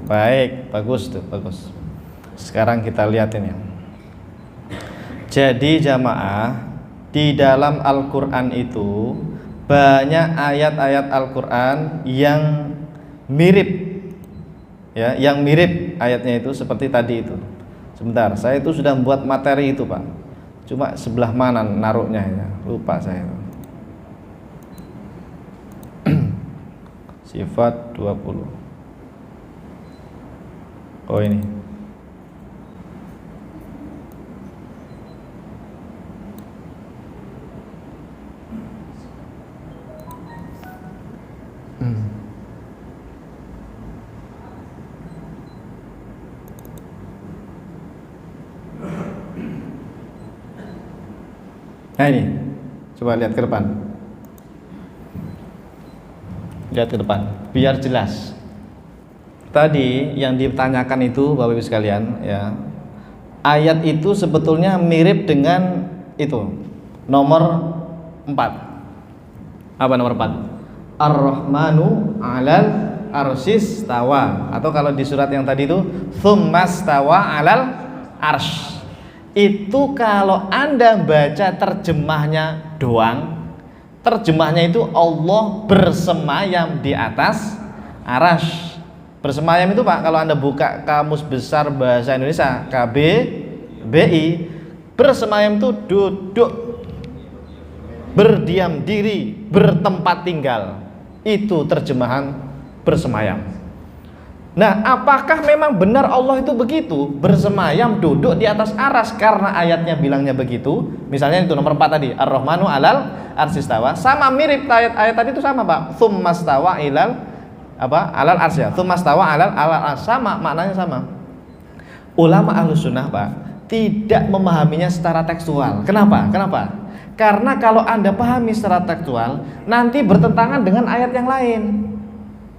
Baik, bagus tuh, bagus. Sekarang kita lihat ini. Jadi jamaah, di dalam Al-Qur'an itu banyak ayat-ayat Al-Qur'an yang mirip Ya, yang mirip ayatnya itu seperti tadi itu. Sebentar, saya itu sudah membuat materi itu, Pak. Cuma sebelah mana naruhnya ya? Lupa saya. Sifat 20. Oh ini. Nah ini, coba lihat ke depan. Lihat ke depan, biar jelas. Tadi yang ditanyakan itu Bapak Ibu sekalian, ya, ayat itu sebetulnya mirip dengan itu nomor 4. Apa nomor 4? Ar-Rahmanu 'alal arsyis tawa. Atau kalau di surat yang tadi itu tsummas tawa 'alal arsy. Itu kalau Anda baca terjemahnya doang, terjemahnya itu Allah bersemayam di atas arasy. Bersemayam itu Pak, kalau Anda buka Kamus Besar Bahasa Indonesia KBBI, bersemayam itu duduk, berdiam diri, bertempat tinggal. Itu terjemahan bersemayam. Nah, apakah memang benar Allah itu begitu, bersemayam duduk di atas aras karena ayatnya bilangnya begitu? Misalnya itu nomor 4 tadi, Ar-Rahmanu 'alal arsy istawa, sama mirip ayat tadi itu sama, Pak. Tsummastawa ilal alal arsy. Tsummastawa alal arsy, sama maknanya sama. Ulama Ahlussunnah, Pak, tidak memahaminya secara tekstual. Kenapa? Karena kalau Anda pahami secara tekstual, nanti bertentangan dengan ayat yang lain.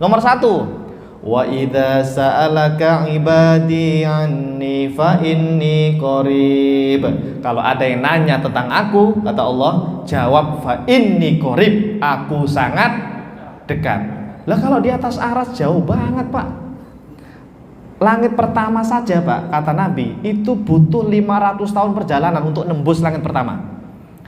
Nomor 1, wa idza sa'alaka ibadi anni fa inni qarib. Kalau ada yang nanya tentang aku, kata Allah, jawab fa inni qarib, aku sangat dekat. Lah kalau di atas aras jauh banget, Pak. Langit pertama saja, Pak, kata Nabi, itu butuh 500 tahun perjalanan untuk nembus langit pertama.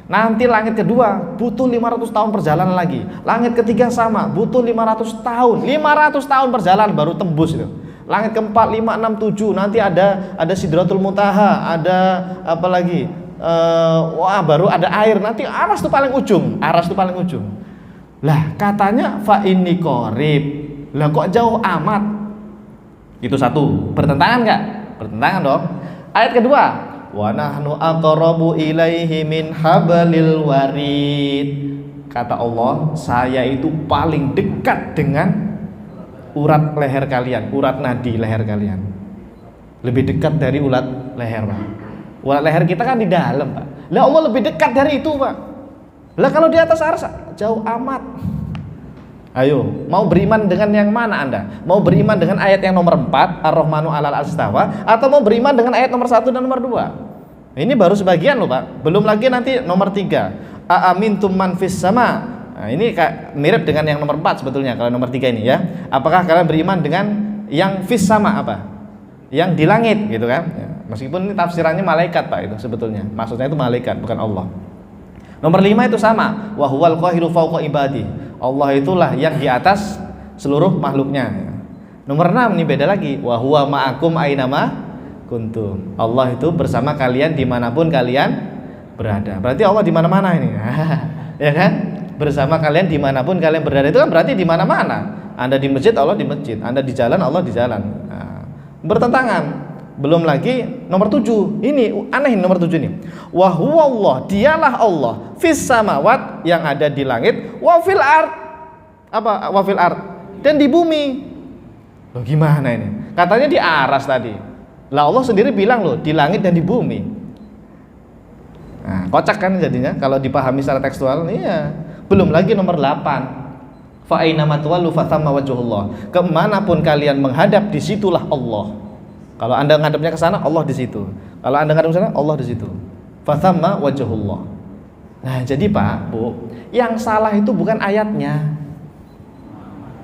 Nanti langit kedua butuh 500 tahun perjalanan lagi. Langit ketiga sama, butuh 500 tahun. 500 tahun perjalanan baru tembus itu. Langit keempat, 5, 6, 7, nanti ada Sidratul Muntaha, ada apa lagi? Baru ada air. Nanti aras tuh paling ujung. Lah, katanya fa inni qarib. Lah kok jauh amat? Itu satu. Bertentangan enggak? Bertentangan dong. Ayat kedua, wa nahnu aqrabu ilaihi min hablil warid. Kata Allah, saya itu paling dekat dengan urat leher kalian, urat nadi leher kalian. Lebih dekat dari urat leher, Pak. Urat leher kita kan di dalam, Pak. Lah Allah lebih dekat dari itu, Pak. Lah kalau di atas arsy jauh amat. Ayo, mau beriman dengan yang mana Anda? Mau beriman dengan ayat yang nomor 4, Ar-Rahmanu 'alal arsy istawa, atau mau beriman dengan ayat nomor 1 dan nomor 2? Ini baru sebagian loh, Pak. Belum lagi nanti nomor 3. A'amintum man fis sama. Nah, ini mirip dengan yang nomor 4 sebetulnya kalau nomor 3 ini ya. Apakah kalian beriman dengan yang fis sama apa? Yang di langit gitu kan? Ya, meskipun ini tafsirannya malaikat, Pak, itu sebetulnya. Maksudnya itu malaikat, bukan Allah. Nomor 5 itu sama, wa huwal qahiru fawqa ibadi. Allah itulah yang di atas seluruh makhluknya. Nomor 6 ini beda lagi, wa huwa ma'akum ainama kuntum. Allah itu bersama kalian dimanapun kalian berada. Berarti Allah di mana-mana ini. Ya kan? Bersama kalian dimanapun kalian berada, itu kan berarti di mana-mana. Anda di masjid, Allah di masjid. Anda di jalan, Allah di jalan. Nah, bertentangan. Belum lagi nomor 7. Ini aneh, nomor 7 ini. Wa huwa Allah, dialah Allah, fis samawat, yang ada di langit, wa fil ard. Apa? Wa fil ard. Dan di bumi. Loh gimana ini? Katanya di aras tadi. Lah Allah sendiri bilang loh, di langit dan di bumi. Nah, kocak kan jadinya kalau dipahami secara tekstual. Iya. Belum lagi nomor 8. Fa aina matwallu fa thamma wajhullah. Kemanapun kalian menghadap, disitulah Allah. Kalau Anda ngadepnya ke sana, Allah di situ. Kalau Anda ngadep ke sana, Allah di situ. Fa thamma wajhullah. Nah, jadi Pak, Bu, yang salah itu bukan ayatnya.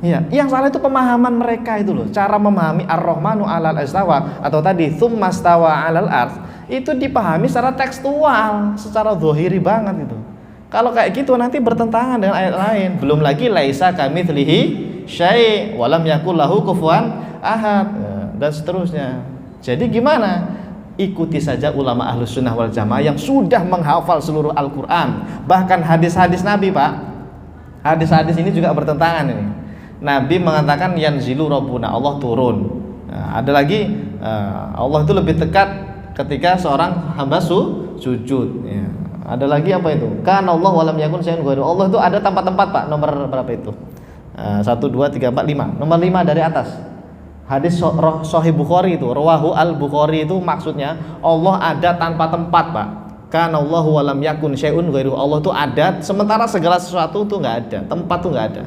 Ya, yang salah itu pemahaman mereka itu loh. Cara memahami Ar-Rahmanu 'alal istawa atau tadi tsummastawa 'alal ars itu dipahami secara tekstual, secara zahiri banget itu. Kalau kayak gitu nanti bertentangan dengan ayat lain. Belum lagi laisa kamitslihi syai' wa lam yakul lahu kufuwan ahad, dan seterusnya. Jadi gimana? Ikuti saja ulama ahlus sunnah wal jamaah yang sudah menghafal seluruh Al-Quran, bahkan hadis-hadis Nabi, Pak. Hadis-hadis ini juga bertentangan ini. Nabi mengatakan yanzilu rabbuna, Allah turun. Ada lagi Allah itu lebih dekat ketika seorang hamba sujud. Ya. Ada lagi apa itu? Kana Allah walam yakun syai'un ghairu. Allah itu ada tempat-tempat, Pak. Nomor berapa itu? 1, 2, 3, 4, 5. Nomor 5 dari atas. Hadis Sahih Bukhari itu, Rawahu Al-Bukhari itu maksudnya Allah ada tanpa tempat, Pak. Kana Allah walam yakun syai'un ghairu. Allah itu ada sementara segala sesuatu itu enggak ada, tempat itu enggak ada.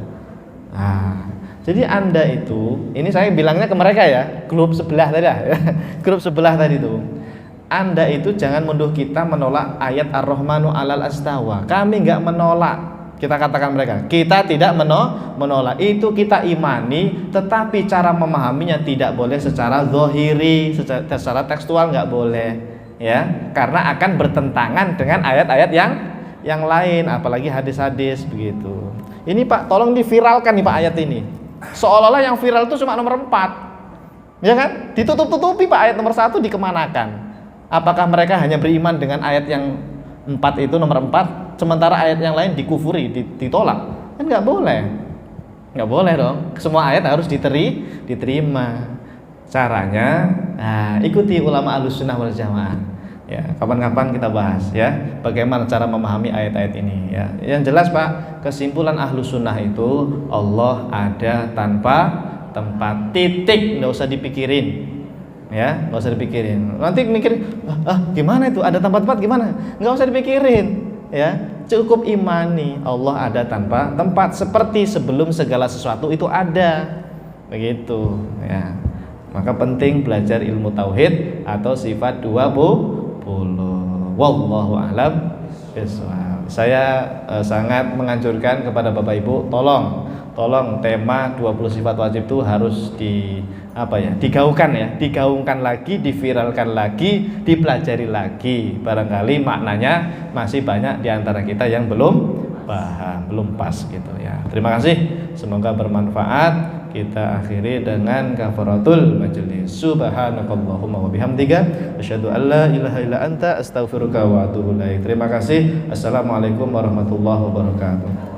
Nah, jadi Anda itu, ini saya bilangnya ke mereka ya, grup sebelah tadi ya. Grup sebelah tadi itu. Anda itu jangan menuduh kita menolak ayat Ar-Rahmanu 'alal astawa. Kami enggak menolak. Kita katakan mereka, kita tidak menolak. Itu kita imani, tetapi cara memahaminya tidak boleh secara zahiri, secara tekstual enggak boleh, ya. Karena akan bertentangan dengan ayat-ayat yang lain, apalagi hadis-hadis begitu. Ini Pak, tolong diviralkan nih Pak ayat ini. Seolah-olah yang viral itu cuma nomor 4. Ya kan? Ditutup-tutupi Pak, ayat nomor 1 dikemanakan? Apakah mereka hanya beriman dengan ayat yang 4 itu, nomor 4, sementara ayat yang lain dikufuri, ditolak? Kan nggak boleh. Nggak boleh dong. Semua ayat harus diterima. Caranya, ikuti ulama ahlus sunnah wal jamaah. Ya, kapan-kapan kita bahas ya, bagaimana cara memahami ayat-ayat ini ya. Yang jelas Pak, kesimpulan ahlus sunnah itu Allah ada tanpa tempat, titik, nggak usah dipikirin. Ya, nggak usah dipikirin. Nanti mikir, gimana itu ada tempat-tempat gimana? Nggak usah dipikirin. Ya, cukup imani Allah ada tanpa tempat, seperti sebelum segala sesuatu itu ada. Begitu. Ya, maka penting belajar ilmu tauhid atau sifat 20. Wallahu a'lam bishawab. Saya sangat menganjurkan kepada Bapak Ibu, tolong tema 20 sifat wajib itu harus digaungkan lagi, diviralkan lagi, dipelajari lagi. Barangkali maknanya masih banyak di antara kita yang belum paham, belum pas gitu ya. Terima kasih, semoga bermanfaat. Kita akhiri dengan kafaratul majelis. Subhanakallahumma wa bihamdika asyhadu an la ilaha illa anta astaghfiruka wa atubu ilaik. Terima kasih. Assalamualaikum warahmatullahi wabarakatuh.